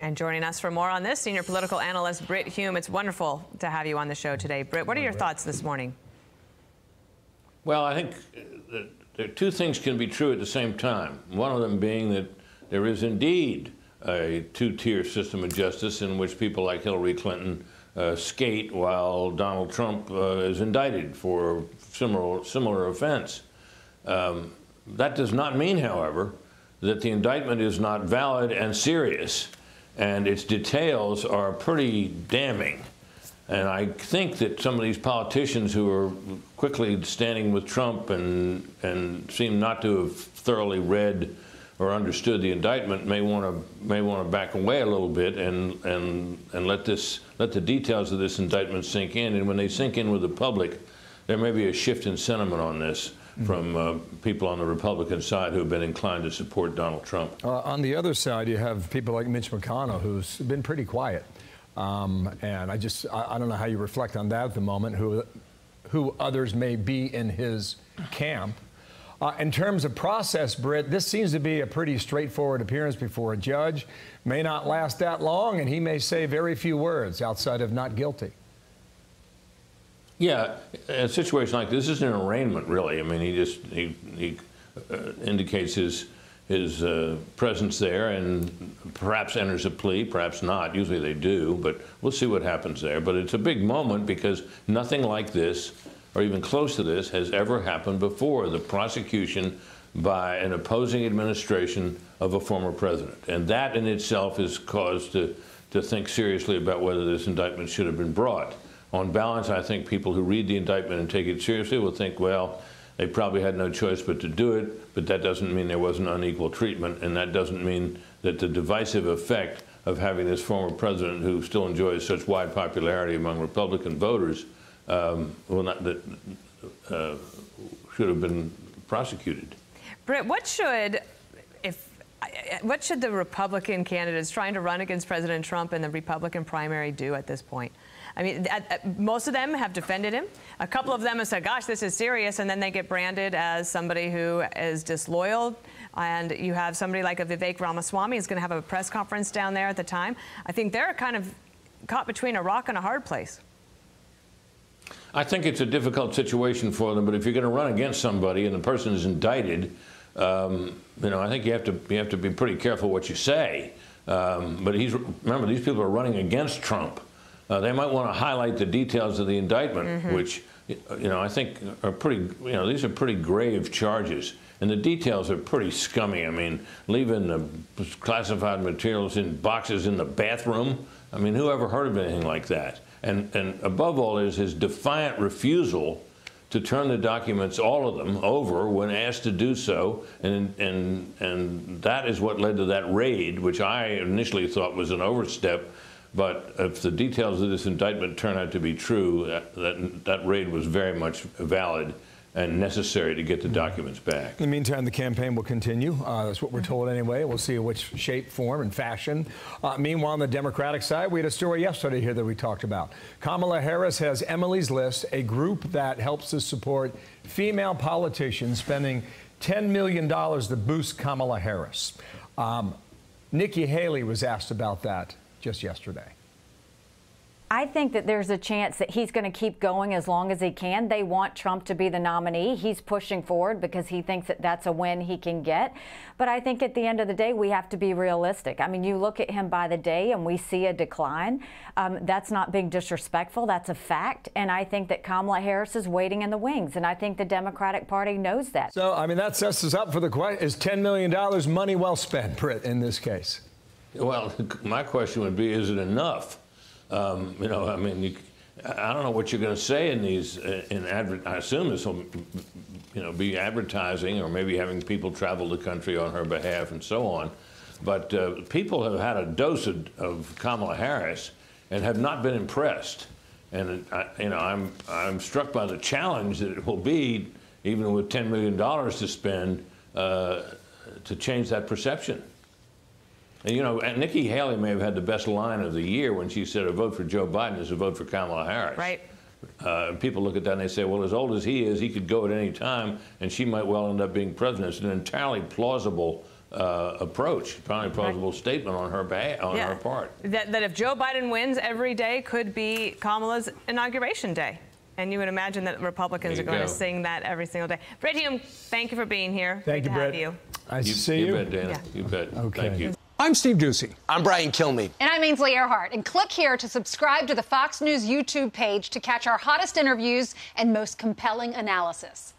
And joining us for more on this, senior political analyst Brit Hume. It's wonderful to have you on the show today. Brit, what are your thoughts this morning? Well, I think that two things can be true at the same time. One of them being that there is indeed a two-tier system of justice in which people like Hillary Clinton skate while Donald Trump is indicted for similar offense. That does not mean, however, that the indictment is not valid and serious, and its details are pretty damning. And I think that some of these politicians who are quickly standing with Trump and seem not to have thoroughly read or understood the indictment may want to back away a little bit and let the details of this indictment sink in. And when they sink in with the public, there may be a shift in sentiment on this from people on the Republican side who have been inclined to support Donald Trump. On the other side, you have people like Mitch McConnell, who's been pretty quiet. And I don't know how you reflect on that at the moment, who others may be in his camp. In terms of process, Britt, this seems to be a pretty straightforward appearance before a judge. May not last that long, and he may say very few words outside of not guilty. Yeah, a situation like this is an arraignment, really. I mean, he indicates his presence there and perhaps enters a plea, perhaps not. Usually they do, but we'll see what happens there. But it's a big moment because nothing like this, or even close to this, has ever happened before. The prosecution by an opposing administration of a former president. And that in itself is cause to think seriously about whether this indictment should have been brought. On balance, I think people who read the indictment and take it seriously will think, well, they probably had no choice but to do it, but that doesn't mean there wasn't unequal treatment, and that doesn't mean that the divisive effect of having this former president who still enjoys such wide popularity among Republican voters should have been prosecuted. Britt, what should the Republican candidates trying to run against President Trump in the Republican primary do at this point? I mean, most of them have defended him. A couple of them have said, gosh, this is serious, and then they get branded as somebody who is disloyal. And you have somebody like a Vivek Ramaswamy who's going to have a press conference down there at the time. I think they're kind of caught between a rock and a hard place. I think it's a difficult situation for them, but if you're going to run against somebody and the person is indicted, I think you have to be pretty careful what you say. But remember, these people are running against Trump. They might want to highlight the details of the indictment, which, I think are pretty, these are pretty grave charges. And the details are pretty scummy. I mean, leaving the classified materials in boxes in the bathroom. I mean, who ever heard of anything like that? And above all is his defiant refusal to turn the documents, all of them, over when asked to do so. And that is what led to that raid, which I initially thought was an overstep. But if the details of this indictment turn out to be true, that raid was very much valid and necessary to get the documents back. In the meantime, the campaign will continue. That's what we're told anyway. We'll see in which shape, form, and fashion. Meanwhile, on the Democratic side, we had a story yesterday here that we talked about. Kamala Harris has Emily's List, a group that helps to support female politicians, spending $10 million to boost Kamala Harris. Nikki Haley was asked about that just yesterday. I think that there's a chance that he's going to keep going as long as he can. They want Trump to be the nominee. He's pushing forward because he thinks that that's a win he can get. But I think at the end of the day, we have to be realistic. I mean, you look at him by the day and we see a decline. That's not being disrespectful. That's a fact. And I think that Kamala Harris is waiting in the wings. And I think the Democratic Party knows that. So, I mean, that sets us up for the question. Is $10 million money well spent, Britt, in this case? Well, my question would be, is it enough? I mean, I don't know what you're going to say in these. I assume this will, be advertising or maybe having people travel the country on her behalf and so on. But people have had a dose of Kamala Harris and have not been impressed. And I'm struck by the challenge that it will be, even with $10 million to spend, to change that perception. And Nikki Haley may have had the best line of the year when she said a vote for Joe Biden is a vote for Kamala Harris. Right. People look at that and they say, well, as old as he is, he could go at any time, and she might well end up being president. It's an entirely plausible approach, probably plausible statement on her her part. That if Joe Biden wins, every day could be Kamala's inauguration day. And you would imagine that Republicans are going to sing that every single day. Brit Hume, thank you for being here. Thank you, Brit. Nice to see you. You bet, Dana. You bet. Okay. Thank you. I'm Steve Ducey. I'm Brian Kilmeade. And I'm Ainsley Earhart. And click here to subscribe to the Fox News YouTube page to catch our hottest interviews and most compelling analysis.